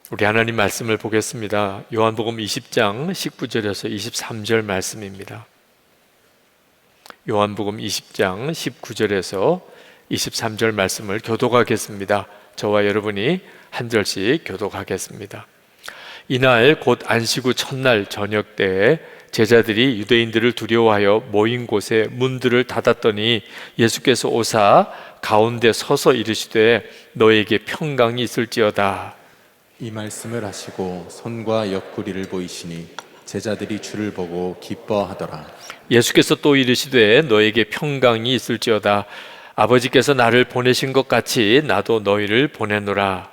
우리 하나님 말씀을 보겠습니다. 요한복음 20장 19절에서 23절 말씀입니다. 요한복음 20장 19절에서 23절 말씀을 교독하겠습니다. 저와 여러분이 한 절씩 교독하겠습니다. 이날 곧 안식 후 첫날 저녁 때에 제자들이 유대인들을 두려워하여 모인 곳에 문들을 닫았더니 예수께서 오사 가운데 서서 이르시되 너에게 평강이 있을지어다. 이 말씀을 하시고 손과 옆구리를 보이시니 제자들이 주를 보고 기뻐하더라. 예수께서 또 이르시되 너에게 평강이 있을지어다. 아버지께서 나를 보내신 것 같이 나도 너희를 보내노라.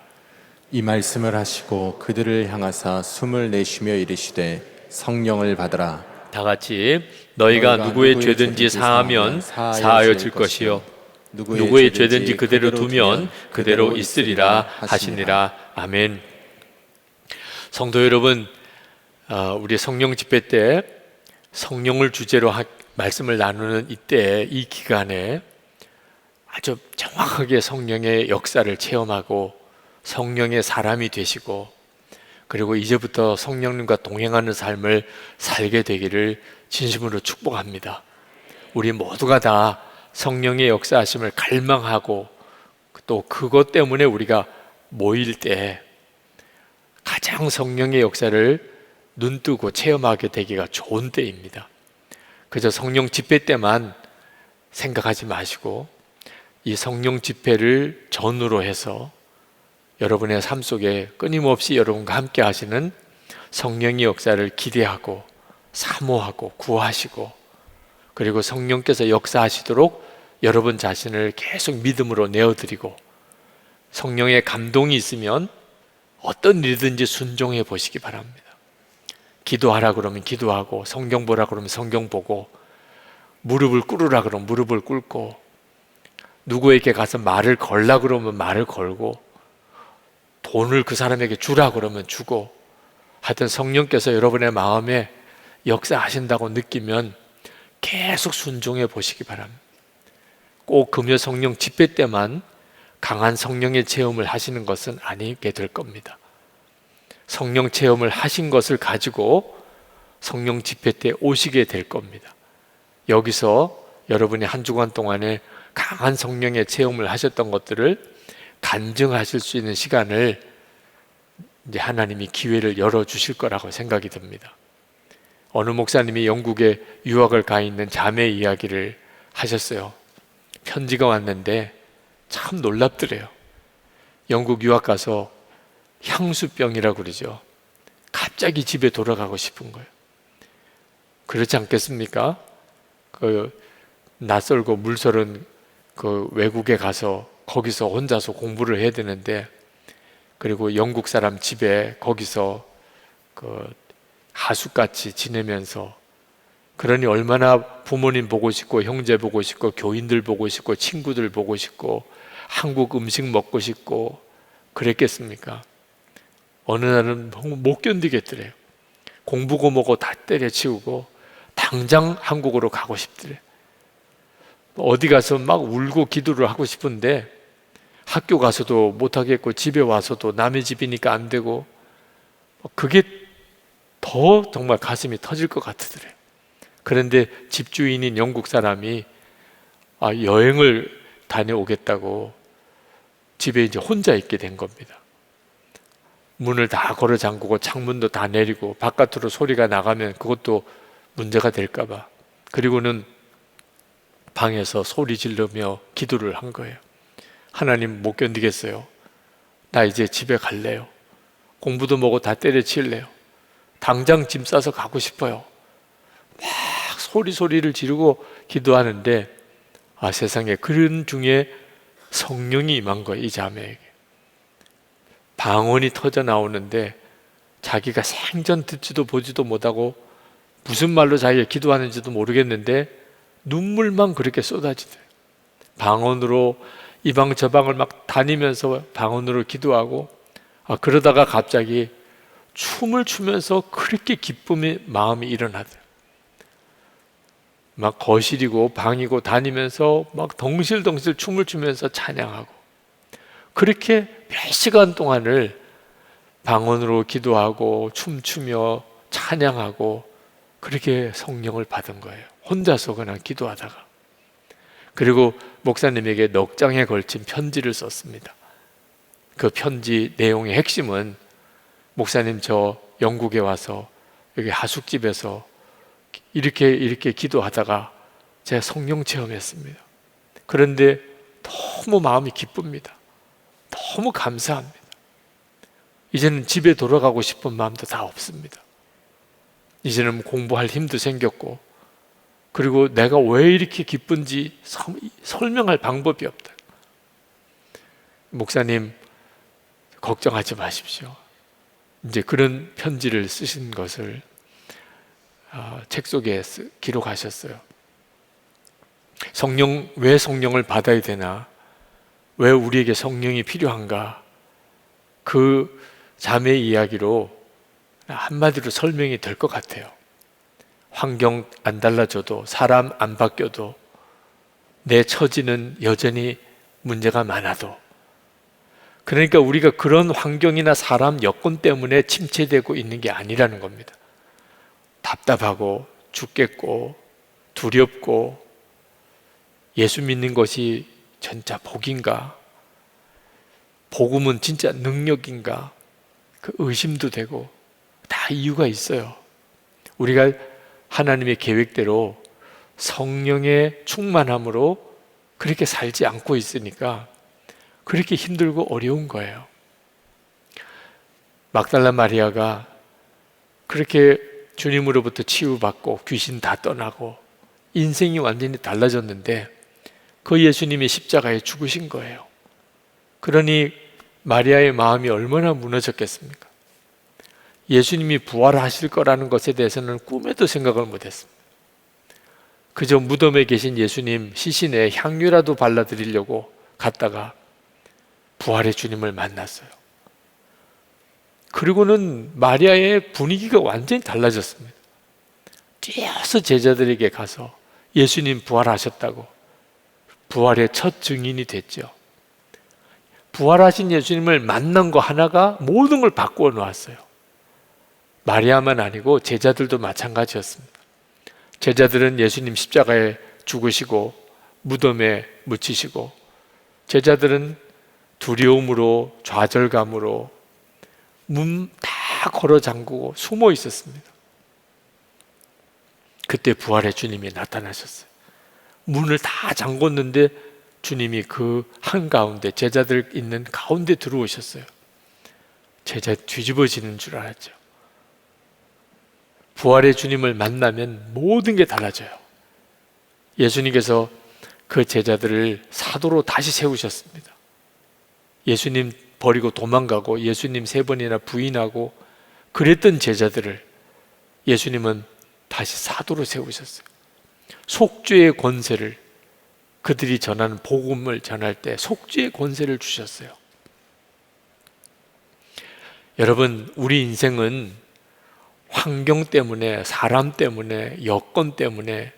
이 말씀을 하시고 그들을 향하사 숨을 내쉬며 이르시되 성령을 받으라. 다 같이 너희가 누구의 죄든지 사하면 사하여질 것이요 누구의 죄든지 그대로 두면 그대로 있으리라 하시니라. 아멘. 성도 여러분, 우리 성령 집회 때 성령을 주제로 말씀을 나누는 이때, 이 기간에 아주 정확하게 성령의 역사를 체험하고 성령의 사람이 되시고, 그리고 이제부터 성령님과 동행하는 삶을 살게 되기를 진심으로 축복합니다. 우리 모두가 다 성령의 역사하심을 갈망하고 또 그것 때문에 우리가 모일 때 가장 성령의 역사를 눈뜨고 체험하게 되기가 좋은 때입니다. 그저 성령 집회 때만 생각하지 마시고 이 성령 집회를 전후로 해서 여러분의 삶 속에 끊임없이 여러분과 함께 하시는 성령의 역사를 기대하고 사모하고 구하시고, 그리고 성령께서 역사하시도록 여러분 자신을 계속 믿음으로 내어드리고, 성령의 감동이 있으면 어떤 일이든지 순종해 보시기 바랍니다. 기도하라 그러면 기도하고, 성경 보라 그러면 성경 보고, 무릎을 꿇으라 그러면 무릎을 꿇고, 누구에게 가서 말을 걸라 그러면 말을 걸고, 돈을 그 사람에게 주라 그러면 주고, 하여튼 성령께서 여러분의 마음에 역사하신다고 느끼면 계속 순종해 보시기 바랍니다. 꼭 금요 성령 집회 때만 강한 성령의 체험을 하시는 것은 아니게 될 겁니다. 성령 체험을 하신 것을 가지고 성령 집회 때 오시게 될 겁니다. 여기서 여러분이 한 주간 동안에 강한 성령의 체험을 하셨던 것들을 간증하실 수 있는 시간을 이제 하나님이 기회를 열어주실 거라고 생각이 듭니다. 어느 목사님이 영국에 유학을 가 있는 자매 이야기를 하셨어요. 편지가 왔는데 참 놀랍더래요. 영국 유학 가서 향수병이라고 그러죠. 갑자기 집에 돌아가고 싶은 거예요. 그렇지 않겠습니까? 그 낯설고 물설은 그 외국에 가서 거기서 혼자서 공부를 해야 되는데, 그리고 영국 사람 집에 거기서 그 하숙같이 지내면서, 그러니 얼마나 부모님 보고 싶고 형제 보고 싶고 교인들 보고 싶고 친구들 보고 싶고 한국 음식 먹고 싶고 그랬겠습니까? 어느 날은 못 견디겠더래요. 공부고 뭐고 다 때려치우고 당장 한국으로 가고 싶더래요. 어디 가서 막 울고 기도를 하고 싶은데 학교 가서도 못하겠고 집에 와서도 남의 집이니까 안 되고, 그게 더 정말 가슴이 터질 것 같으더래요. 그런데 집주인인 영국 사람이 여행을 다녀오겠다고 집에 이제 혼자 있게 된 겁니다. 문을 다 걸어 잠그고 창문도 다 내리고 바깥으로 소리가 나가면 그것도 문제가 될까 봐, 그리고는 방에서 소리 지르며 기도를 한 거예요. 하나님, 못 견디겠어요. 나 이제 집에 갈래요. 공부도 뭐고 다 때려치울래요. 당장 짐 싸서 가고 싶어요. 막 소리를 지르고 기도하는데 세상에 그런 중에 성령이 임한 거예요. 이 자매에게 방언이 터져 나오는데 자기가 생전 듣지도 보지도 못하고 무슨 말로 자기가 기도하는지도 모르겠는데 눈물만 그렇게 쏟아지더래요. 방언으로 이 방 저 방을 막 다니면서 방언으로 기도하고, 그러다가 갑자기 춤을 추면서 그렇게 기쁨의 마음이 일어나더래요. 막 거실이고 방이고 다니면서 막 덩실덩실 춤을 추면서 찬양하고, 그렇게 몇 시간 동안을 방언으로 기도하고 춤추며 찬양하고 그렇게 성령을 받은 거예요. 혼자서 그냥 기도하다가. 그리고 목사님에게 넉 장에 걸친 편지를 썼습니다. 그 편지 내용의 핵심은 목사님 저 영국에 와서 여기 하숙집에서 이렇게 기도하다가 제가 성령 체험했습니다. 그런데 너무 마음이 기쁩니다. 너무 감사합니다. 이제는 집에 돌아가고 싶은 마음도 다 없습니다. 이제는 공부할 힘도 생겼고, 그리고 내가 왜 이렇게 기쁜지 설명할 방법이 없다. 목사님 걱정하지 마십시오. 이제 그런 편지를 쓰신 것을 책 속에 기록하셨어요. 왜 성령을 받아야 되나? 왜 우리에게 성령이 필요한가? 그 자매의 이야기로 한마디로 설명이 될 것 같아요. 환경 안 달라져도, 사람 안 바뀌어도, 내 처지는 여전히 문제가 많아도, 그러니까 우리가 그런 환경이나 사람 여건 때문에 침체되고 있는 게 아니라는 겁니다. 답답하고 죽겠고 두렵고 예수 믿는 것이 진짜 복인가? 복음은 진짜 능력인가? 그 의심도 되고 다 이유가 있어요. 우리가 하나님의 계획대로 성령의 충만함으로 그렇게 살지 않고 있으니까 그렇게 힘들고 어려운 거예요. 막달라 마리아가 그렇게 주님으로부터 치유받고 귀신 다 떠나고 인생이 완전히 달라졌는데 그 예수님이 십자가에 죽으신 거예요. 그러니 마리아의 마음이 얼마나 무너졌겠습니까? 예수님이 부활하실 거라는 것에 대해서는 꿈에도 생각을 못했습니다. 그저 무덤에 계신 예수님 시신에 향유라도 발라드리려고 갔다가 부활의 주님을 만났어요. 그리고는 마리아의 분위기가 완전히 달라졌습니다. 뛰어서 제자들에게 가서 예수님 부활하셨다고 부활의 첫 증인이 됐죠. 부활하신 예수님을 만난 거 하나가 모든 걸 바꾸어 놓았어요. 마리아만 아니고 제자들도 마찬가지였습니다. 제자들은 예수님 십자가에 죽으시고 무덤에 묻히시고, 제자들은 두려움으로 좌절감으로 문 다 걸어 잠그고 숨어 있었습니다. 그때 부활의 주님이 나타나셨어요. 문을 다 잠궜는데 주님이 그 한가운데, 제자들 있는 가운데 들어오셨어요. 제자 뒤집어지는 줄 알았죠. 부활의 주님을 만나면 모든 게 달라져요. 예수님께서 그 제자들을 사도로 다시 세우셨습니다. 예수님 버리고 도망가고 예수님 3번이나 부인하고 그랬던 제자들을 예수님은 다시 사도로 세우셨어요. 속죄의 권세를, 그들이 전하는 복음을 전할 때 속죄의 권세를 주셨어요. 여러분, 우리 인생은 환경 때문에, 사람 때문에, 여건 때문에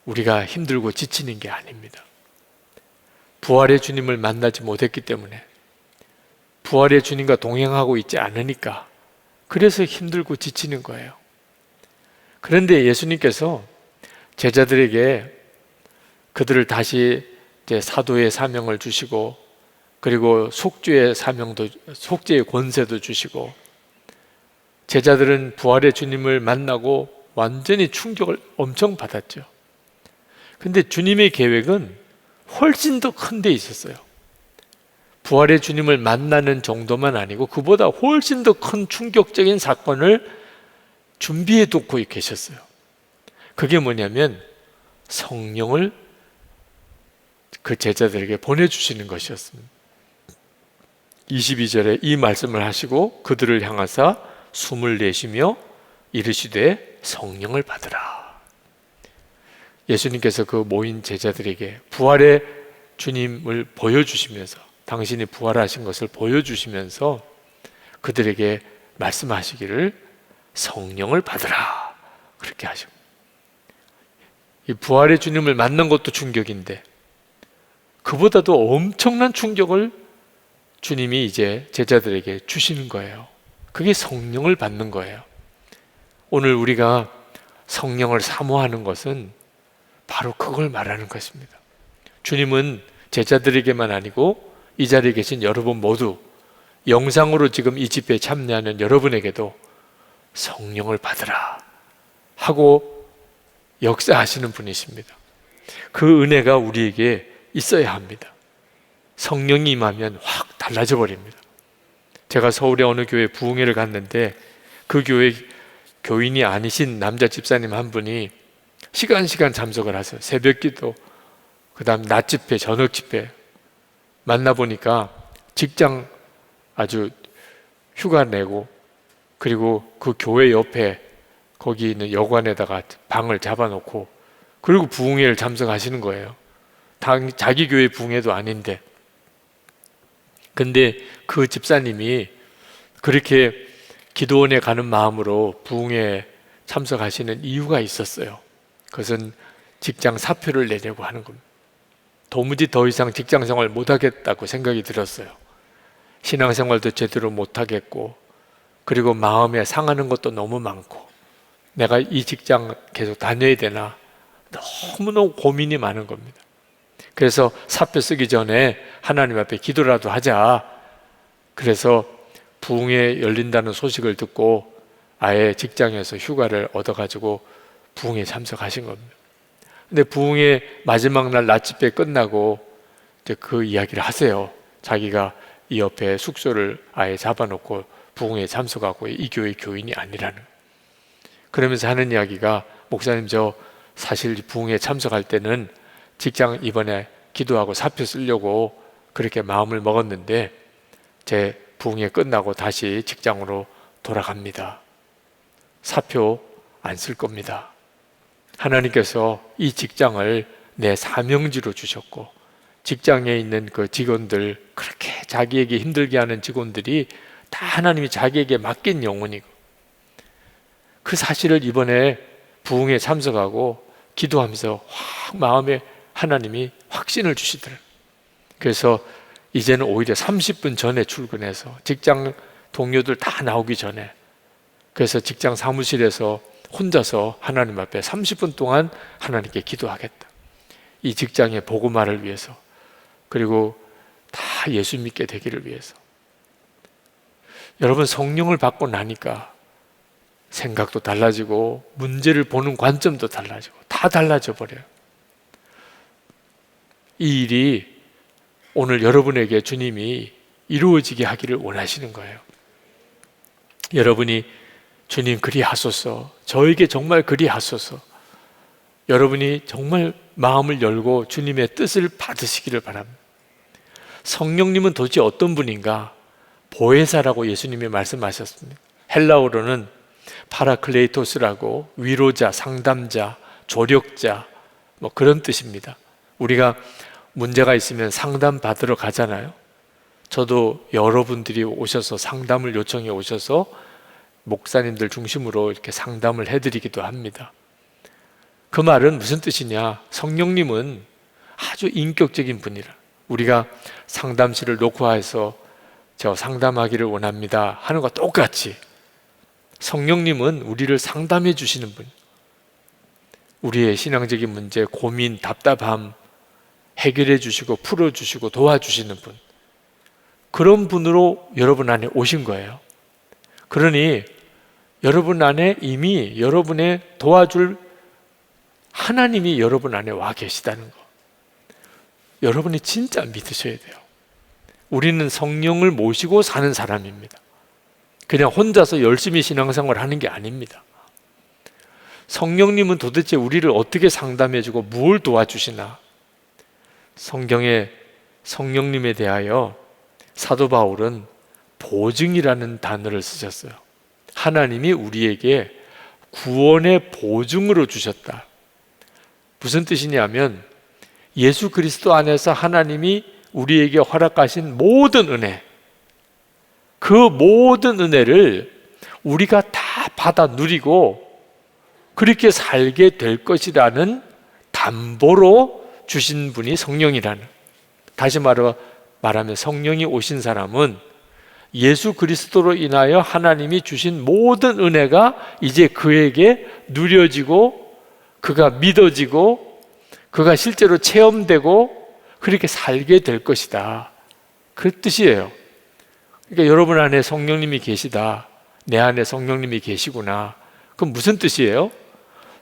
우리가 힘들고 지치는 게 아닙니다. 부활의 주님을 만나지 못했기 때문에, 부활의 주님과 동행하고 있지 않으니까 그래서 힘들고 지치는 거예요. 그런데 예수님께서 제자들에게 그들을 다시 이제 사도의 사명을 주시고, 그리고 속죄의 사명도, 속죄의 권세도 주시고, 제자들은 부활의 주님을 만나고 완전히 충격을 엄청 받았죠. 근데 주님의 계획은 훨씬 더 큰 데 있었어요. 부활의 주님을 만나는 정도만 아니고 그보다 훨씬 더 큰 충격적인 사건을 준비해 두고 계셨어요. 그게 뭐냐면 성령을 그 제자들에게 보내주시는 것이었습니다. 22절에 이 말씀을 하시고 그들을 향하사 숨을 내쉬며 이르시되 성령을 받으라. 예수님께서 그 모인 제자들에게 부활의 주님을 보여주시면서, 당신이 부활하신 것을 보여주시면서 그들에게 말씀하시기를 성령을 받으라, 그렇게 하시고, 이 부활의 주님을 만난 것도 충격인데 그보다도 엄청난 충격을 주님이 이제 제자들에게 주시는 거예요. 그게 성령을 받는 거예요. 오늘 우리가 성령을 사모하는 것은 바로 그걸 말하는 것입니다. 주님은 제자들에게만 아니고 이 자리에 계신 여러분 모두, 영상으로 지금 이 집회에 참여하는 여러분에게도 성령을 받으라 하고 역사하시는 분이십니다. 그 은혜가 우리에게 있어야 합니다. 성령이 임하면 확 달라져 버립니다. 제가 서울의 어느 교회 부흥회를 갔는데 그 교회 교인이 아니신 남자 집사님 한 분이 시간 참석을 하세요. 새벽 기도, 그 다음 낮 집회, 저녁 집회 만나보니까 직장 아주 휴가 내고, 그리고 그 교회 옆에 거기 있는 여관에다가 방을 잡아놓고, 그리고 부흥회를 참석하시는 거예요. 자기 교회 부흥회도 아닌데. 근데 그 집사님이 그렇게 기도원에 가는 마음으로 부흥회에 참석하시는 이유가 있었어요. 그것은 직장 사표를 내려고 하는 겁니다. 도무지 더 이상 직장 생활 못하겠다고 생각이 들었어요. 신앙생활도 제대로 못하겠고, 그리고 마음에 상하는 것도 너무 많고, 내가 이 직장 계속 다녀야 되나 너무너무 고민이 많은 겁니다. 그래서 사표 쓰기 전에 하나님 앞에 기도라도 하자. 그래서 부흥회 열린다는 소식을 듣고 아예 직장에서 휴가를 얻어가지고 부흥회에 참석하신 겁니다. 근데 부흥회 마지막 날 낮집회 끝나고 이제 그 이야기를 하세요. 자기가 이 옆에 숙소를 아예 잡아놓고 부흥회에 참석하고 이 교회 교인이 아니라는. 그러면서 하는 이야기가, 목사님 저 사실 부흥회에 참석할 때는 직장 이번에 기도하고 사표 쓰려고 그렇게 마음을 먹었는데 제 부흥회 끝나고 다시 직장으로 돌아갑니다. 사표 안 쓸 겁니다. 하나님께서 이 직장을 내 사명지로 주셨고, 직장에 있는 그 직원들, 그렇게 자기에게 힘들게 하는 직원들이 다 하나님이 자기에게 맡긴 영혼이고, 그 사실을 이번에 부흥회에 참석하고 기도하면서 확 마음에 하나님이 확신을 주시더라고요. 그래서 이제는 오히려 30분 전에 출근해서 직장 동료들 다 나오기 전에, 그래서 직장 사무실에서 혼자서 하나님 앞에 30분 동안 하나님께 기도하겠다. 이 직장의 복음화를 위해서, 그리고 다 예수 믿게 되기를 위해서. 여러분, 성령을 받고 나니까 생각도 달라지고 문제를 보는 관점도 달라지고 다 달라져 버려요. 이 일이 오늘 여러분에게 주님이 이루어지게 하기를 원하시는 거예요. 여러분이 주님 그리하소서, 저에게 정말 그리하소서, 여러분이 정말 마음을 열고 주님의 뜻을 받으시기를 바랍니다. 성령님은 도대체 어떤 분인가? 보혜사라고 예수님이 말씀하셨습니다. 헬라어로는 파라클레이토스라고 위로자, 상담자, 조력자, 뭐 그런 뜻입니다. 우리가 문제가 있으면 상담 받으러 가잖아요. 저도 여러분들이 오셔서 상담을 요청해 오셔서 목사님들 중심으로 이렇게 상담을 해드리기도 합니다. 그 말은 무슨 뜻이냐? 성령님은 아주 인격적인 분이라. 우리가 상담실을 녹화해서 저 상담하기를 원합니다 하는 것과 똑같이 성령님은 우리를 상담해 주시는 분, 우리의 신앙적인 문제, 고민, 답답함 해결해 주시고 풀어주시고 도와주시는 분, 그런 분으로 여러분 안에 오신 거예요. 그러니 여러분 안에 이미 여러분의 도와줄 하나님이 여러분 안에 와 계시다는 거, 여러분이 진짜 믿으셔야 돼요. 우리는 성령을 모시고 사는 사람입니다. 그냥 혼자서 열심히 신앙생활 하는 게 아닙니다. 성령님은 도대체 우리를 어떻게 상담해주고 뭘 도와주시나? 성경에 성령님에 대하여 사도 바울은 보증이라는 단어를 쓰셨어요. 하나님이 우리에게 구원의 보증으로 주셨다. 무슨 뜻이냐면 예수 그리스도 안에서 하나님이 우리에게 허락하신 모든 은혜, 그 모든 은혜를 우리가 다 받아 누리고 그렇게 살게 될 것이라는 담보로 주신 분이 성령이라는, 다시 말해 말하면 성령이 오신 사람은 예수 그리스도로 인하여 하나님이 주신 모든 은혜가 이제 그에게 누려지고 그가 믿어지고 그가 실제로 체험되고 그렇게 살게 될 것이다. 그 뜻이에요. 그러니까 여러분 안에 성령님이 계시다. 내 안에 성령님이 계시구나. 그럼 무슨 뜻이에요?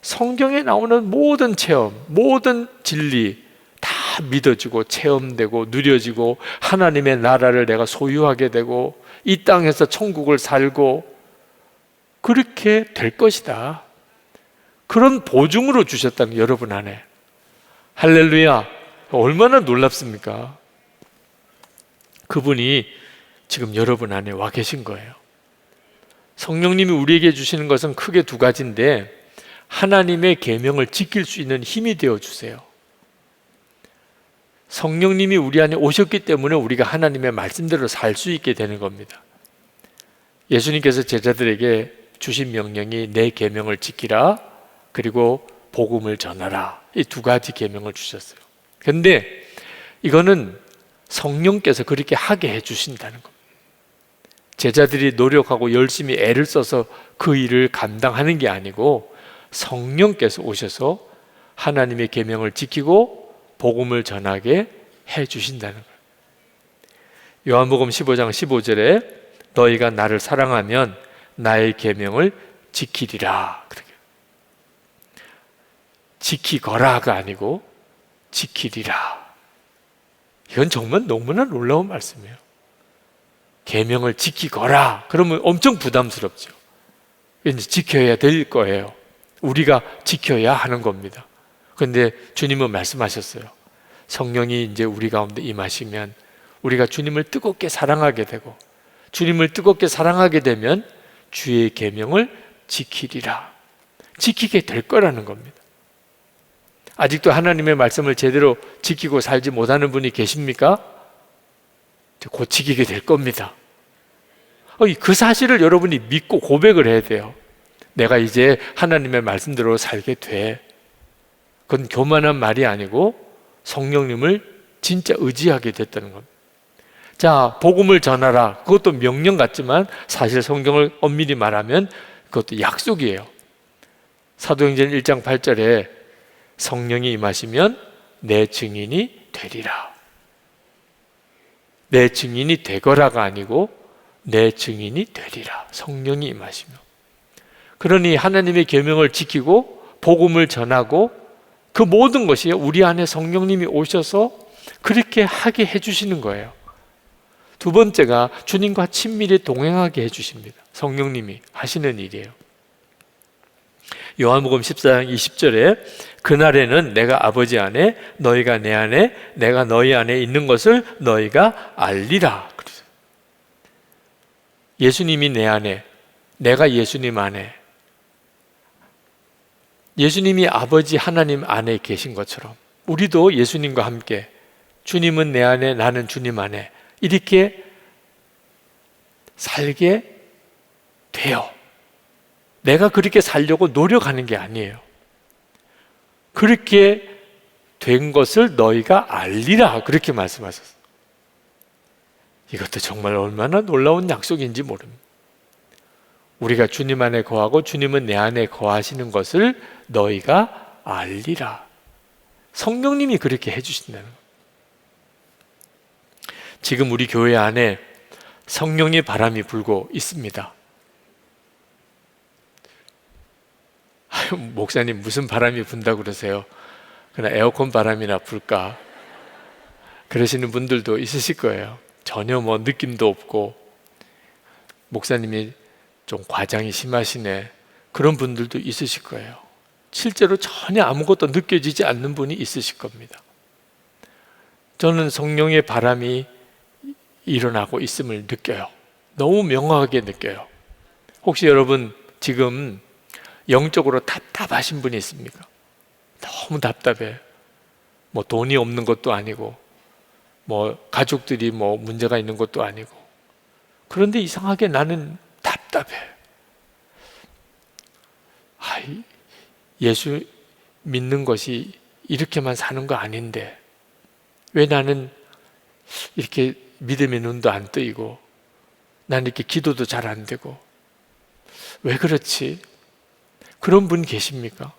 성경에 나오는 모든 체험, 모든 진리 다 믿어지고 체험되고 누려지고 하나님의 나라를 내가 소유하게 되고 이 땅에서 천국을 살고 그렇게 될 것이다. 그런 보증으로 주셨다는 여러분 안에. 할렐루야. 얼마나 놀랍습니까? 그분이 지금 여러분 안에 와 계신 거예요. 성령님이 우리에게 주시는 것은 크게 두 가지인데 하나님의 계명을 지킬 수 있는 힘이 되어 주세요. 성령님이 우리 안에 오셨기 때문에 우리가 하나님의 말씀대로 살 수 있게 되는 겁니다. 예수님께서 제자들에게 주신 명령이 내 계명을 지키라 그리고 복음을 전하라, 이 두 가지 계명을 주셨어요. 그런데 이거는 성령께서 그렇게 하게 해주신다는 겁니다. 제자들이 노력하고 열심히 애를 써서 그 일을 감당하는 게 아니고 성령께서 오셔서 하나님의 계명을 지키고 복음을 전하게 해주신다는 거예요. 요한복음 15장 15절에 너희가 나를 사랑하면 나의 계명을 지키리라. 지키거라가 아니고 지키리라. 이건 정말 너무나 놀라운 말씀이에요. 계명을 지키거라. 그러면 엄청 부담스럽죠. 이제 지켜야 될 거예요. 우리가 지켜야 하는 겁니다. 그런데 주님은 말씀하셨어요. 성령이 이제 우리 가운데 임하시면 우리가 주님을 뜨겁게 사랑하게 되고 주님을 뜨겁게 사랑하게 되면 주의 계명을 지키리라. 지키게 될 거라는 겁니다. 아직도 하나님의 말씀을 제대로 지키고 살지 못하는 분이 계십니까? 곧 지키게 될 겁니다. 그 사실을 여러분이 믿고 고백을 해야 돼요. 내가 이제 하나님의 말씀대로 살게 돼. 그건 교만한 말이 아니고 성령님을 진짜 의지하게 됐다는 겁니다. 자, 복음을 전하라. 그것도 명령 같지만 사실 성경을 엄밀히 말하면 그것도 약속이에요. 사도행전 1장 8절에 성령이 임하시면 내 증인이 되리라. 내 증인이 되거라가 아니고 내 증인이 되리라. 성령이 임하시면. 그러니 하나님의 계명을 지키고 복음을 전하고 그 모든 것이 우리 안에 성령님이 오셔서 그렇게 하게 해주시는 거예요. 두 번째가 주님과 친밀히 동행하게 해주십니다. 성령님이 하시는 일이에요. 요한복음 14장 20절에 그날에는 내가 아버지 안에 너희가 내 안에 내가 너희 안에 있는 것을 너희가 알리라. 예수님이 내 안에 내가 예수님 안에 예수님이 아버지 하나님 안에 계신 것처럼 우리도 예수님과 함께 주님은 내 안에 나는 주님 안에 이렇게 살게 돼요. 내가 그렇게 살려고 노력하는 게 아니에요. 그렇게 된 것을 너희가 알리라 그렇게 말씀하셨어요. 이것도 정말 얼마나 놀라운 약속인지 모릅니다. 우리가 주님 안에 거하고 주님은 내 안에 거하시는 것을 너희가 알리라. 성령님이 그렇게 해주신다는 거예요. 지금 우리 교회 안에 성령의 바람이 불고 있습니다. 목사님 무슨 바람이 분다고 그러세요? 그냥 에어컨 바람이나 불까? 그러시는 분들도 있으실 거예요. 전혀 뭐 느낌도 없고 목사님이 좀 과장이 심하시네, 그런 분들도 있으실 거예요. 실제로 전혀 아무것도 느껴지지 않는 분이 있으실 겁니다. 저는 성령의 바람이 일어나고 있음을 느껴요. 너무 명확하게 느껴요. 혹시 여러분 지금 영적으로 답답하신 분이 있습니까? 너무 답답해. 뭐 돈이 없는 것도 아니고 뭐 가족들이 뭐 문제가 있는 것도 아니고 그런데 이상하게 나는 답답해. 예수 믿는 것이 이렇게만 사는 거 아닌데 왜 나는 이렇게 믿음의 눈도 안 뜨이고 난 이렇게 기도도 잘 안 되고 왜 그렇지? 그런 분 계십니까?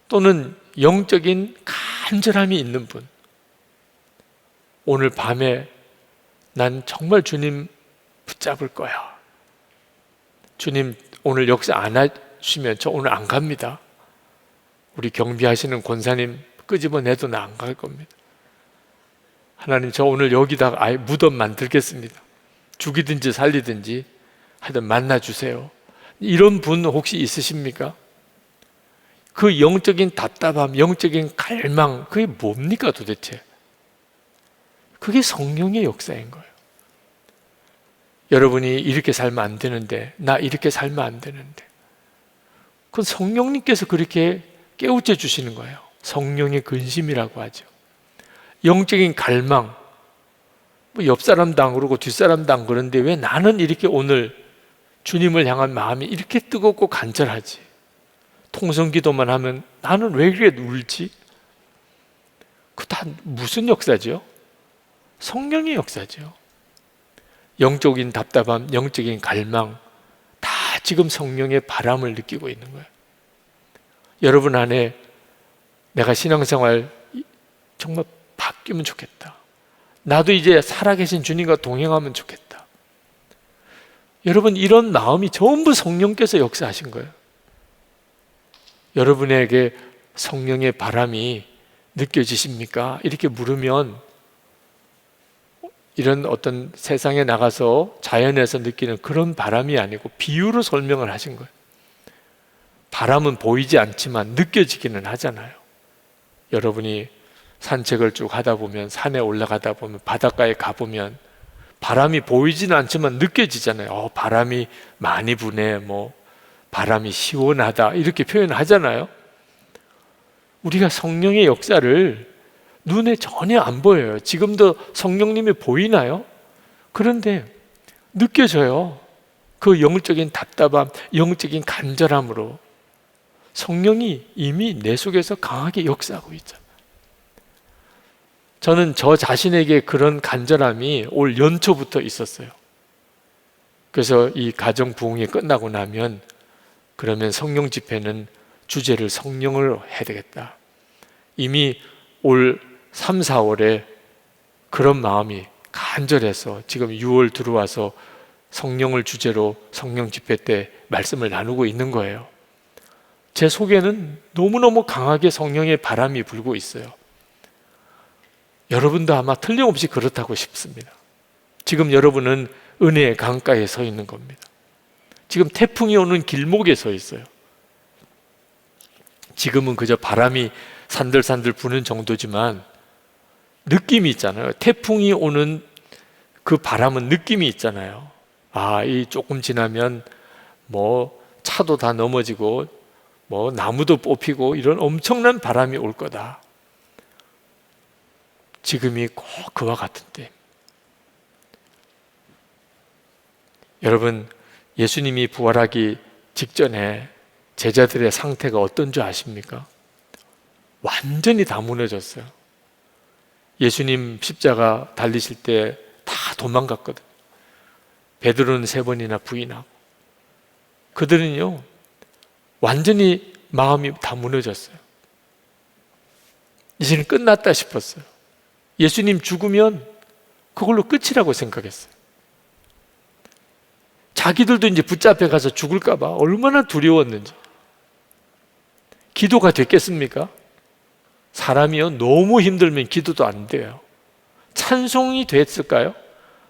또는 영적인 간절함이 있는 분, 오늘 밤에 난 정말 주님 붙잡을 거야. 주님 오늘 역사 안 하시면 저 오늘 안 갑니다. 우리 경비하시는 권사님 끄집어내도 나 안 갈 겁니다. 하나님 저 오늘 여기다가 아예 무덤 만들겠습니다. 죽이든지 살리든지 하여튼 만나주세요. 이런 분 혹시 있으십니까? 그 영적인 답답함, 영적인 갈망, 그게 뭡니까 도대체? 그게 성령의 역사인 거예요. 여러분이 이렇게 살면 안 되는데, 나 이렇게 살면 안 되는데, 그건 성령님께서 그렇게 깨우쳐 주시는 거예요. 성령의 근심이라고 하죠. 영적인 갈망, 뭐 옆 사람도 안 그러고 뒷사람도 안 그러는데 왜 나는 이렇게 오늘 주님을 향한 마음이 이렇게 뜨겁고 간절하지? 통성기도만 하면 나는 왜 이렇게 울지? 그 다 무슨 역사죠? 성령의 역사죠. 영적인 답답함, 영적인 갈망, 다 지금 성령의 바람을 느끼고 있는 거예요. 여러분 안에 내가 신앙생활 정말 바뀌면 좋겠다. 나도 이제 살아계신 주님과 동행하면 좋겠다. 여러분 이런 마음이 전부 성령께서 역사하신 거예요. 여러분에게 성령의 바람이 느껴지십니까? 이렇게 물으면 이런 어떤 세상에 나가서 자연에서 느끼는 그런 바람이 아니고 비유로 설명을 하신 거예요. 바람은 보이지 않지만 느껴지기는 하잖아요. 여러분이 산책을 쭉 하다 보면, 산에 올라가다 보면, 바닷가에 가보면 바람이 보이지는 않지만 느껴지잖아요. 바람이 많이 부네, 뭐 바람이 시원하다 이렇게 표현하잖아요. 우리가 성령의 역사를 눈에 전혀 안 보여요. 지금도 성령님이 보이나요? 그런데 느껴져요. 그 영적인 답답함, 영적인 간절함으로 성령이 이미 내 속에서 강하게 역사하고 있잖아요. 저는 저 자신에게 그런 간절함이 올 연초부터 있었어요. 그래서 이 가정 부흥이 끝나고 나면 그러면 성령 집회는 주제를 성령을 해야 되겠다. 이미 올 3, 4월에 그런 마음이 간절해서 지금 6월 들어와서 성령을 주제로 성령 집회 때 말씀을 나누고 있는 거예요. 제 속에는 너무너무 강하게 성령의 바람이 불고 있어요. 여러분도 아마 틀림없이 그렇다고 싶습니다. 지금 여러분은 은혜의 강가에 서 있는 겁니다. 지금 태풍이 오는 길목에 서 있어요. 지금은 그저 바람이 산들산들 부는 정도지만 느낌이 있잖아요. 태풍이 오는 그 바람은 느낌이 있잖아요. 이 조금 지나면 뭐 차도 다 넘어지고 뭐 나무도 뽑히고 이런 엄청난 바람이 올 거다. 지금이 꼭 그와 같은 때. 여러분, 예수님이 부활하기 직전에 제자들의 상태가 어떤 줄 아십니까? 완전히 다 무너졌어요. 예수님 십자가 달리실 때 다 도망갔거든요. 베드로는 3번이나 부인하고. 그들은요 완전히 마음이 다 무너졌어요. 이제는 끝났다 싶었어요. 예수님 죽으면 그걸로 끝이라고 생각했어요. 자기들도 이제 붙잡혀 가서 죽을까 봐 얼마나 두려웠는지. 기도가 됐겠습니까? 사람이요 너무 힘들면 기도도 안 돼요. 찬송이 됐을까요?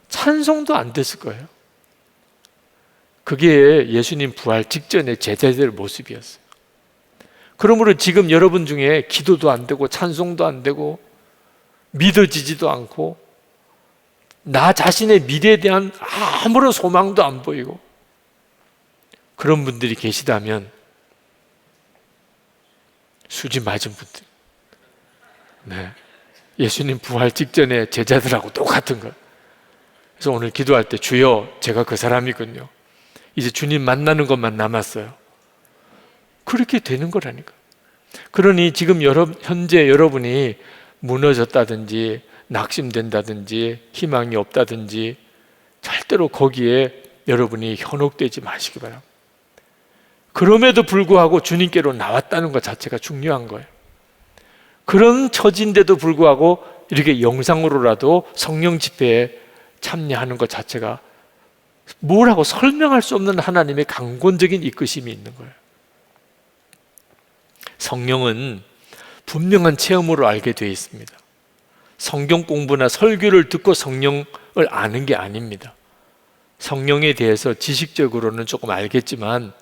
찬송도 안 됐을 거예요. 그게 예수님 부활 직전의 제자들의 모습이었어요. 그러므로 지금 여러분 중에 기도도 안 되고 찬송도 안 되고 믿어지지도 않고 나 자신의 미래에 대한 아무런 소망도 안 보이고 그런 분들이 계시다면 수지 맞은 분들, 네, 예수님 부활 직전에 제자들하고 똑같은 것. 그래서 오늘 기도할 때 주여 제가 그 사람이군요. 이제 주님 만나는 것만 남았어요. 그렇게 되는 거라니까. 그러니 지금 현재 여러분이 무너졌다든지 낙심된다든지 희망이 없다든지 절대로 거기에 여러분이 현혹되지 마시기 바랍니다. 그럼에도 불구하고 주님께로 나왔다는 것 자체가 중요한 거예요. 그런 처지인데도 불구하고 이렇게 영상으로라도 성령 집회에 참여하는 것 자체가 뭐라고 설명할 수 없는 하나님의 강권적인 이끄심이 있는 거예요. 성령은 분명한 체험으로 알게 되어 있습니다. 성경 공부나 설교를 듣고 성령을 아는 게 아닙니다. 성령에 대해서 지식적으로는 조금 알겠지만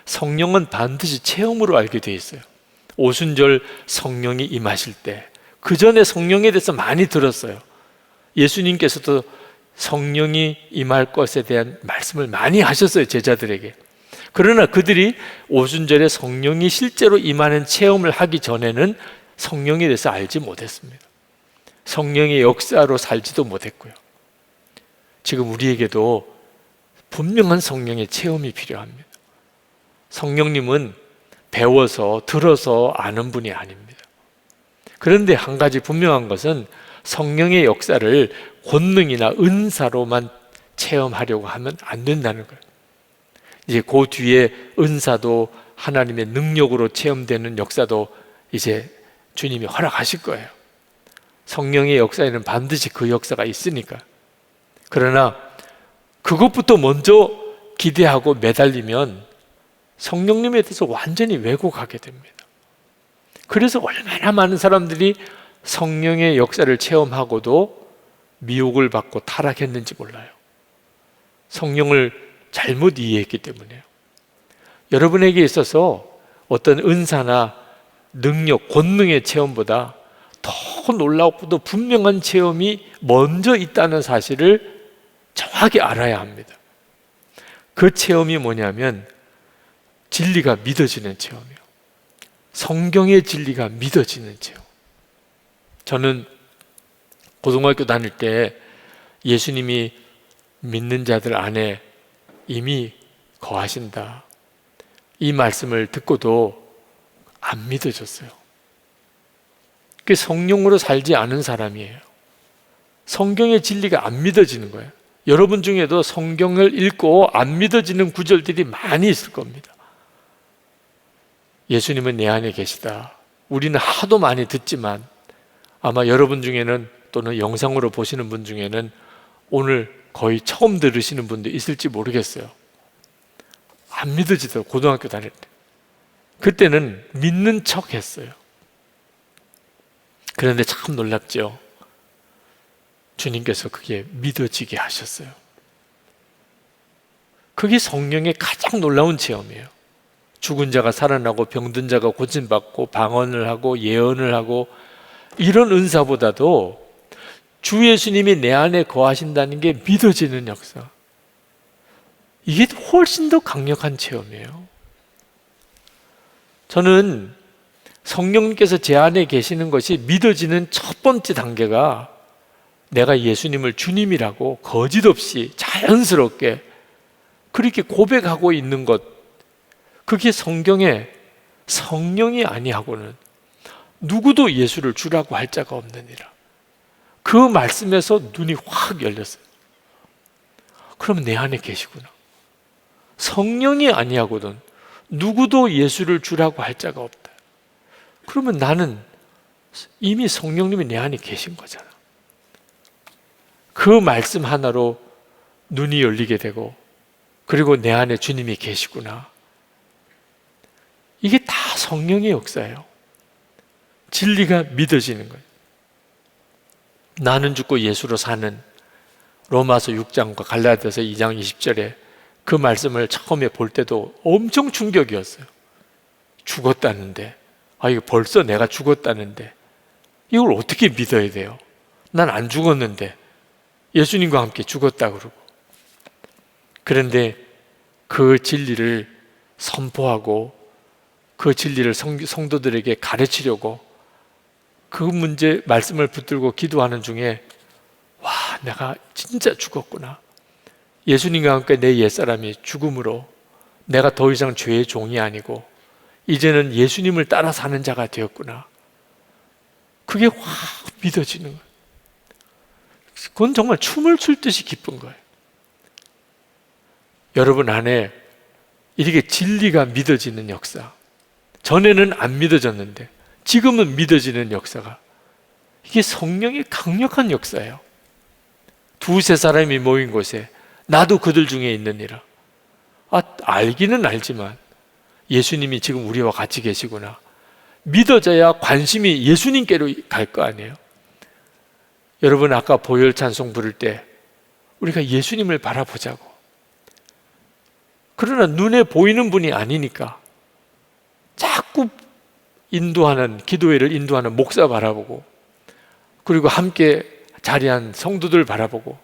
성령은 반드시 체험으로 알게 되어 있어요. 오순절 성령이 임하실 때, 그 전에 성령에 대해서 많이 들었어요. 예수님께서도 성령이 임할 것에 대한 말씀을 많이 하셨어요, 제자들에게. 그러나 그들이 오순절에 성령이 실제로 임하는 체험을 하기 전에는 성령에 대해서 알지 못했습니다. 성령의 역사로 살지도 못했고요. 지금 우리에게도 분명한 성령의 체험이 필요합니다. 성령님은 배워서 들어서 아는 분이 아닙니다. 그런데 한 가지 분명한 것은 성령의 역사를 권능이나 은사로만 체험하려고 하면 안 된다는 거예요. 이제 그 뒤에 은사도 하나님의 능력으로 체험되는 역사도 이제 주님이 허락하실 거예요. 성령의 역사에는 반드시 그 역사가 있으니까. 그러나 그것부터 먼저 기대하고 매달리면 성령님에 대해서 완전히 왜곡하게 됩니다. 그래서 얼마나 많은 사람들이 성령의 역사를 체험하고도 미혹을 받고 타락했는지 몰라요. 성령을 잘못 이해했기 때문에요. 여러분에게 있어서 어떤 은사나 능력, 권능의 체험보다 더 놀랍고도 분명한 체험이 먼저 있다는 사실을 정확히 알아야 합니다. 그 체험이 뭐냐면 진리가 믿어지는 체험이에요. 성경의 진리가 믿어지는 체험. 저는 고등학교 다닐 때 예수님이 믿는 자들 안에 이미 거하신다, 이 말씀을 듣고도 안 믿어졌어요. 그게 성령으로 살지 않은 사람이에요. 성경의 진리가 안 믿어지는 거예요. 여러분 중에도 성경을 읽고 안 믿어지는 구절들이 많이 있을 겁니다. 예수님은 내 안에 계시다. 우리는 하도 많이 듣지만 아마 여러분 중에는 또는 영상으로 보시는 분 중에는 오늘 거의 처음 들으시는 분도 있을지 모르겠어요. 안 믿어지더라고요. 고등학교 다닐 때. 그때는 믿는 척 했어요. 그런데 참 놀랍죠. 주님께서 그게 믿어지게 하셨어요. 그게 성령의 가장 놀라운 체험이에요. 죽은 자가 살아나고 병든 자가 고침받고 방언을 하고 예언을 하고, 이런 은사보다도 주 예수님이 내 안에 거하신다는 게 믿어지는 역사, 이게 훨씬 더 강력한 체험이에요. 저는 성령님께서 제 안에 계시는 것이 믿어지는 첫 번째 단계가 내가 예수님을 주님이라고 거짓 없이 자연스럽게 그렇게 고백하고 있는 것, 그게 성경에 성령이 아니하고는 누구도 예수를 주라고 할 자가 없느니라. 그 말씀에서 눈이 확 열렸어요. 그러면 내 안에 계시구나. 성령이 아니하고는 누구도 예수를 주라고 할 자가 없다. 그러면 나는 이미 성령님이 내 안에 계신 거잖아. 그 말씀 하나로 눈이 열리게 되고, 그리고 내 안에 주님이 계시구나. 이게 다 성령의 역사예요. 진리가 믿어지는 거예요. 나는 죽고 예수로 사는 로마서 6장과 갈라디아서 2장 20절에 그 말씀을 처음에 볼 때도 엄청 충격이었어요. 죽었다는데, 이거 벌써 내가 죽었다는데 이걸 어떻게 믿어야 돼요? 난 안 죽었는데 예수님과 함께 죽었다 그러고. 그런데 그 진리를 선포하고 그 진리를 성도들에게 가르치려고 그 문제 말씀을 붙들고 기도하는 중에, 와, 내가 진짜 죽었구나. 예수님과 함께 내 옛사람이 죽음으로 내가 더 이상 죄의 종이 아니고 이제는 예수님을 따라 사는 자가 되었구나. 그게 확 믿어지는 거예요. 그건 정말 춤을 출 듯이 기쁜 거예요. 여러분 안에 이렇게 진리가 믿어지는 역사, 전에는 안 믿어졌는데 지금은 믿어지는 역사가, 이게 성령의 강력한 역사예요. 두세 사람이 모인 곳에 나도 그들 중에 있느니라. 알기는 알지만 예수님이 지금 우리와 같이 계시구나. 믿어져야 관심이 예수님께로 갈 거 아니에요. 여러분 아까 보혈 찬송 부를 때 우리가 예수님을 바라보자고. 그러나 눈에 보이는 분이 아니니까 자꾸 인도하는, 기도회를 인도하는 목사 바라보고, 그리고 함께 자리한 성도들 바라보고,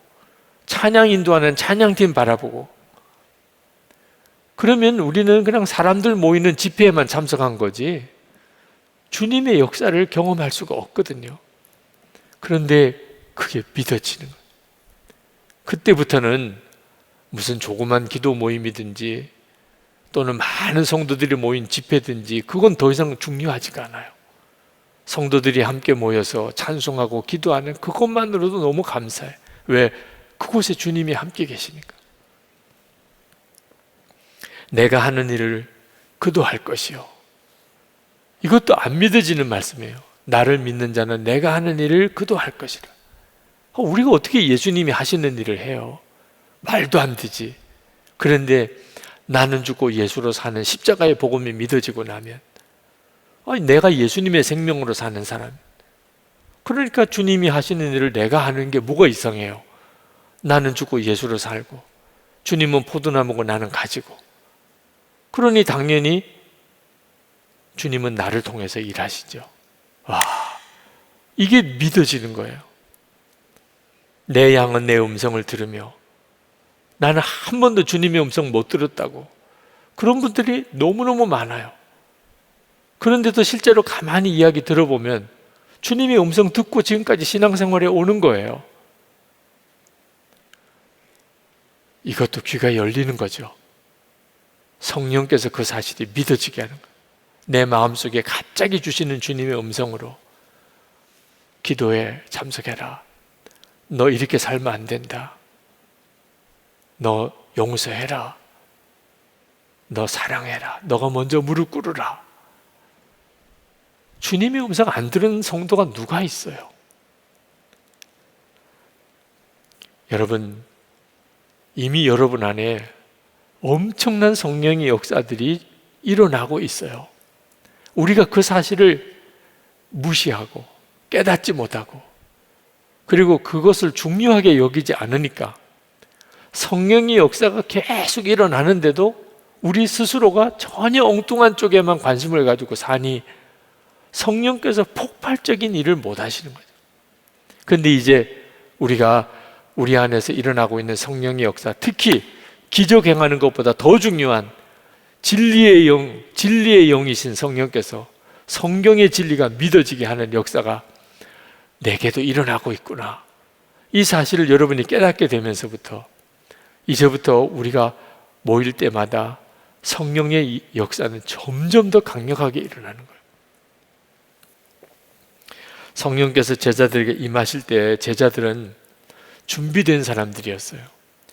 찬양 인도하는 찬양팀 바라보고, 그러면 우리는 그냥 사람들 모이는 집회에만 참석한 거지 주님의 역사를 경험할 수가 없거든요. 그런데 그게 믿어지는 거예요. 그때부터는 무슨 조그만 기도 모임이든지 또는 많은 성도들이 모인 집회든지 그건 더 이상 중요하지가 않아요. 성도들이 함께 모여서 찬송하고 기도하는 그것만으로도 너무 감사해. 왜? 그곳에 주님이 함께 계시니까. 내가 하는 일을 그도 할 것이요. 이것도 안 믿어지는 말씀이에요. 나를 믿는 자는 내가 하는 일을 그도 할 것이라. 우리가 어떻게 예수님이 하시는 일을 해요? 말도 안 되지. 그런데 나는 죽고 예수로 사는 십자가의 복음이 믿어지고 나면, 내가 예수님의 생명으로 사는 사람, 그러니까 주님이 하시는 일을 내가 하는 게 뭐가 이상해요? 나는 죽고 예수로 살고 주님은 포도나무고 나는 가지고, 그러니 당연히 주님은 나를 통해서 일하시죠. 이게 믿어지는 거예요. 내 양은 내 음성을 들으며, 나는 한 번도 주님의 음성 못 들었다고. 그런 분들이 너무너무 많아요. 그런데도 실제로 가만히 이야기 들어보면 주님의 음성 듣고 지금까지 신앙생활에 오는 거예요. 이것도 귀가 열리는 거죠. 성령께서 그 사실이 믿어지게 하는 거예요. 내 마음속에 갑자기 주시는 주님의 음성으로 기도에 참석해라. 너 이렇게 살면 안 된다. 너 용서해라. 너 사랑해라. 너가 먼저 무릎 꿇으라. 주님의 음성 안 들은 성도가 누가 있어요? 여러분, 이미 여러분 안에 엄청난 성령의 역사들이 일어나고 있어요. 우리가 그 사실을 무시하고 깨닫지 못하고, 그리고 그것을 중요하게 여기지 않으니까 성령의 역사가 계속 일어나는데도 우리 스스로가 전혀 엉뚱한 쪽에만 관심을 가지고 사니 성령께서 폭발적인 일을 못 하시는 거죠. 그런데 이제 우리가 우리 안에서 일어나고 있는 성령의 역사, 특히 기적 행하는 것보다 더 중요한 진리의 영, 진리의 영이신 성령께서 성경의 진리가 믿어지게 하는 역사가 내게도 일어나고 있구나. 이 사실을 여러분이 깨닫게 되면서부터 이제부터 우리가 모일 때마다 성령의 역사는 점점 더 강력하게 일어나는 거예요. 성령께서 제자들에게 임하실 때 제자들은 준비된 사람들이었어요.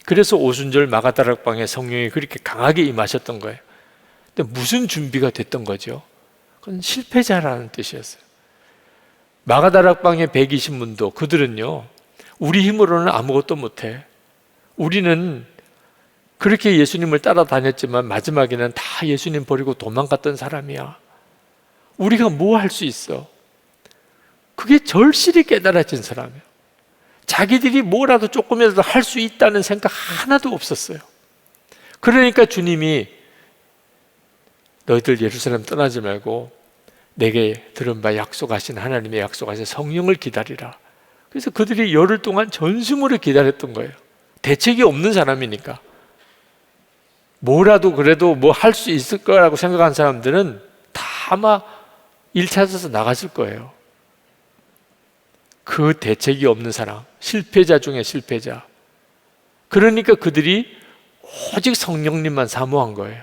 그래서 오순절 마가다락방에 성령이 그렇게 강하게 임하셨던 거예요. 근데 무슨 준비가 됐던 거죠? 그건 실패자라는 뜻이었어요. 마가다락방의 120문도 그들은요, 우리 힘으로는 아무것도 못해. 우리는 그렇게 예수님을 따라다녔지만 마지막에는 다 예수님 버리고 도망갔던 사람이야. 우리가 뭐 할 수 있어? 그게 절실히 깨달아진 사람이에요. 자기들이 뭐라도 조금이라도 할 수 있다는 생각 하나도 없었어요. 그러니까 주님이 너희들 예루살렘 떠나지 말고 내게 들은 바 약속하신 하나님의 약속하신 성령을 기다리라. 그래서 그들이 열흘 동안 전심으로 기다렸던 거예요. 대책이 없는 사람이니까. 뭐라도 그래도 뭐 할 수 있을 거라고 생각한 사람들은 다 아마 일 찾아서 나갔을 거예요. 그 대책이 없는 사람, 실패자 중에 실패자. 그러니까 그들이 오직 성령님만 사모한 거예요.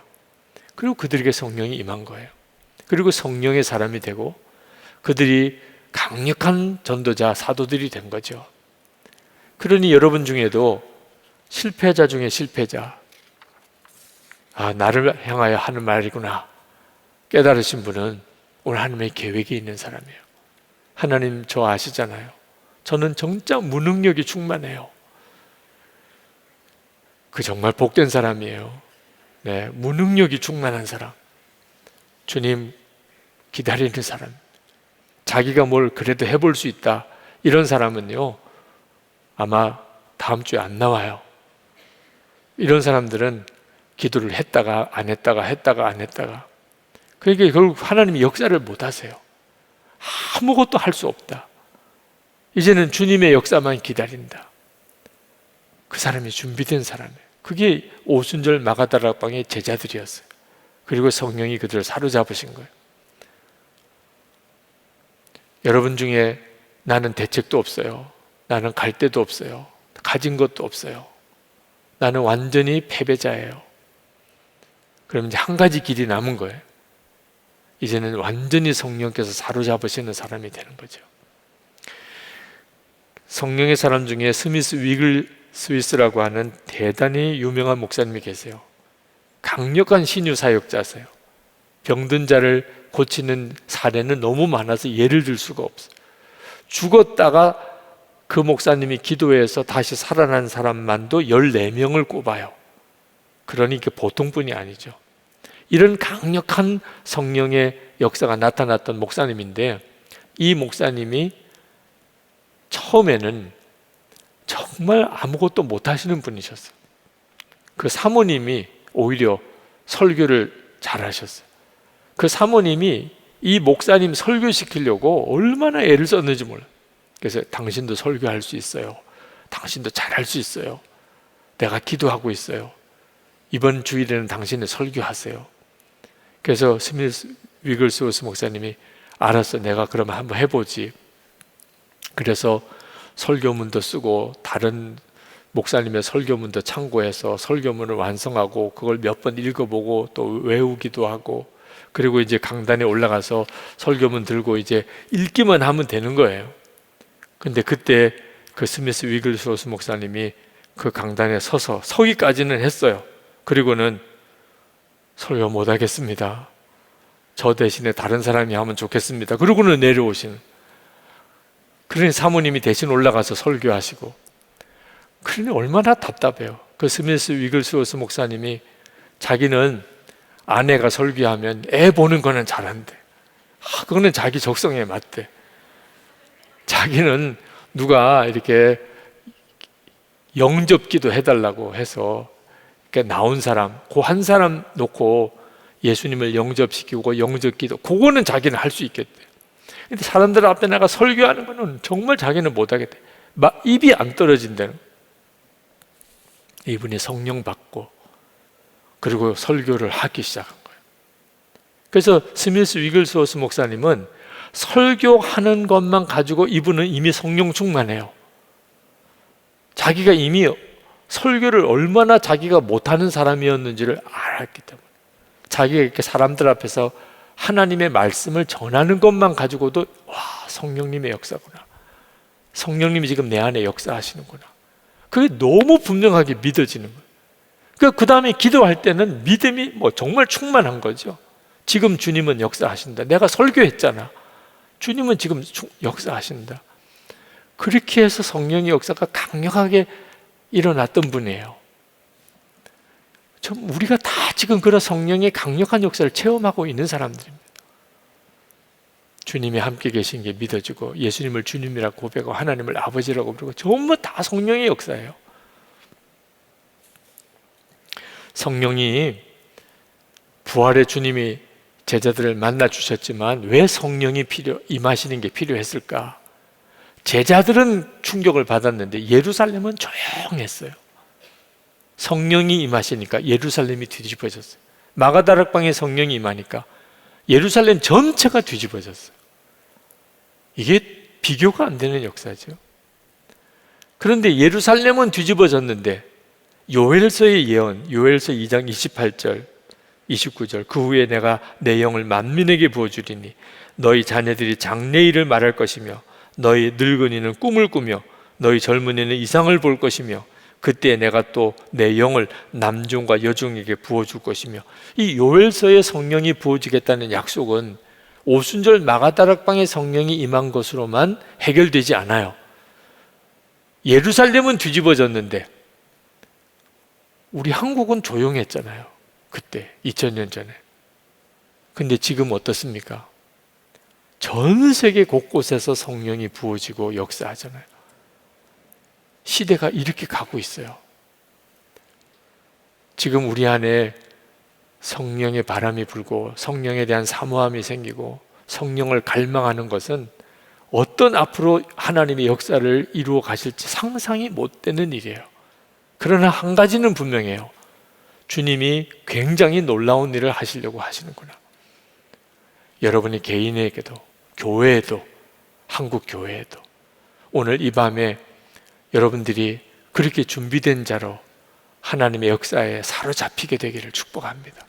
그리고 그들에게 성령이 임한 거예요. 그리고 성령의 사람이 되고 그들이 강력한 전도자, 사도들이 된 거죠. 그러니 여러분 중에도 실패자 중에 실패자, 나를 향하여 하는 말이구나 깨달으신 분은 오늘 하나님의 계획이 있는 사람이에요. 하나님 저 아시잖아요. 저는 정작 무능력이 충만해요. 그 정말 복된 사람이에요. 네, 무능력이 충만한 사람, 주님 기다리는 사람, 자기가 뭘 그래도 해볼 수 있다, 이런 사람은요 아마 다음 주에 안 나와요. 이런 사람들은 기도를 했다가 안 했다가 했다가 안 했다가, 그러니까 결국 하나님이 역사를 못 하세요. 아무것도 할 수 없다. 이제는 주님의 역사만 기다린다. 그 사람이 준비된 사람이에요. 그게 오순절 마가다락방의 제자들이었어요. 그리고 성령이 그들을 사로잡으신 거예요. 여러분 중에 나는 대책도 없어요, 나는 갈 데도 없어요, 가진 것도 없어요, 나는 완전히 패배자예요. 그럼 이제 한 가지 길이 남은 거예요. 이제는 완전히 성령께서 사로잡으시는 사람이 되는 거죠. 성령의 사람 중에 스미스 위글 스위스라고 하는 대단히 유명한 목사님이 계세요. 강력한 신유 사역자세요. 병든 자를 고치는 사례는 너무 많아서 예를 들 수가 없어요. 죽었다가 그 목사님이 기도해서 다시 살아난 사람만도 14명을 꼽아요. 그러니 그 보통 분이 아니죠. 이런 강력한 성령의 역사가 나타났던 목사님인데, 이 목사님이 처음에는 정말 아무것도 못하시는 분이셨어요. 그 사모님이 오히려 설교를 잘하셨어요. 그 사모님이 이 목사님 설교시키려고 얼마나 애를 썼는지 몰라요. 그래서 당신도 설교할 수 있어요, 당신도 잘할 수 있어요, 내가 기도하고 있어요, 이번 주일에는 당신이 설교하세요. 그래서 스미스 위글스워스 목사님이 알았어, 내가 그러면 한번 해보지. 그래서 설교문도 쓰고 다른 목사님의 설교문도 참고해서 설교문을 완성하고 그걸 몇 번 읽어보고 또 외우기도 하고, 그리고 이제 강단에 올라가서 설교문 들고 이제 읽기만 하면 되는 거예요. 근데 그때 그 스미스 위글스워스 목사님이 그 강단에 서기까지는 했어요. 그리고는 설교 못 하겠습니다, 저 대신에 다른 사람이 하면 좋겠습니다, 그러고는 내려오시는. 그러니 사모님이 대신 올라가서 설교하시고, 그러니 얼마나 답답해요. 그 스미스 위글스워스 목사님이 자기는 아내가 설교하면 애 보는 거는 잘한대. 그거는 자기 적성에 맞대. 자기는 누가 이렇게 영접기도 해달라고 해서 이렇게 나온 사람, 그 한 사람 놓고 예수님을 영접시키고 영접기도, 그거는 자기는 할 수 있겠대. 근데 사람들 앞에 나가 설교하는 거는 정말 자기는 못하겠대. 입이 안 떨어진다는. 이분이 성령 받고 그리고 설교를 하기 시작한 거예요. 그래서 스미스 위글스워스 목사님은 설교하는 것만 가지고 이분은 이미 성령 충만해요. 자기가 이미 설교를 얼마나 자기가 못하는 사람이었는지를 알았기 때문에, 자기가 이렇게 사람들 앞에서 하나님의 말씀을 전하는 것만 가지고도 와, 성령님의 역사구나, 성령님이 지금 내 안에 역사하시는구나, 그게 너무 분명하게 믿어지는 거예요. 그 다음에 기도할 때는 믿음이 정말 충만한 거죠. 지금 주님은 역사하신다, 내가 설교했잖아, 주님은 지금 역사하신다. 그렇게 해서 성령의 역사가 강력하게 일어났던 분이에요. 우리가 다 지금 그런 성령의 강력한 역사를 체험하고 있는 사람들입니다. 주님이 함께 계신 게 믿어지고 예수님을 주님이라고 고백하고 하나님을 아버지라고 부르고 전부 다 성령의 역사예요. 성령이, 부활의 주님이 제자들을 만나 주셨지만 왜 성령이 임하시는 게 필요했을까? 제자들은 충격을 받았는데 예루살렘은 조용했어요. 성령이 임하시니까 예루살렘이 뒤집어졌어요. 마가다락방에 성령이 임하니까 예루살렘 전체가 뒤집어졌어요. 이게 비교가 안 되는 역사죠. 그런데 예루살렘은 뒤집어졌는데 요엘서의 예언, 요엘서 2장 28절 29절, 그 후에 내가 내 영을 만민에게 부어주리니 너희 자녀들이 장래일을 말할 것이며 너희 늙은이는 꿈을 꾸며 너희 젊은이는 이상을 볼 것이며 그때 내가 또 내 영을 남중과 여중에게 부어줄 것이며, 이 요엘서에 성령이 부어지겠다는 약속은 오순절 마가다락방에 성령이 임한 것으로만 해결되지 않아요. 예루살렘은 뒤집어졌는데 우리 한국은 조용했잖아요. 그때 2000년 전에. 근데 지금 어떻습니까? 전 세계 곳곳에서 성령이 부어지고 역사하잖아요. 시대가 이렇게 가고 있어요. 지금 우리 안에 성령의 바람이 불고 성령에 대한 사모함이 생기고 성령을 갈망하는 것은 어떤 앞으로 하나님의 역사를 이루어 가실지 상상이 못 되는 일이에요. 그러나 한 가지는 분명해요. 주님이 굉장히 놀라운 일을 하시려고 하시는구나. 여러분이 개인에게도, 교회에도, 한국 교회에도 오늘 이 밤에 여러분들이 그렇게 준비된 자로 하나님의 역사에 사로잡히게 되기를 축복합니다.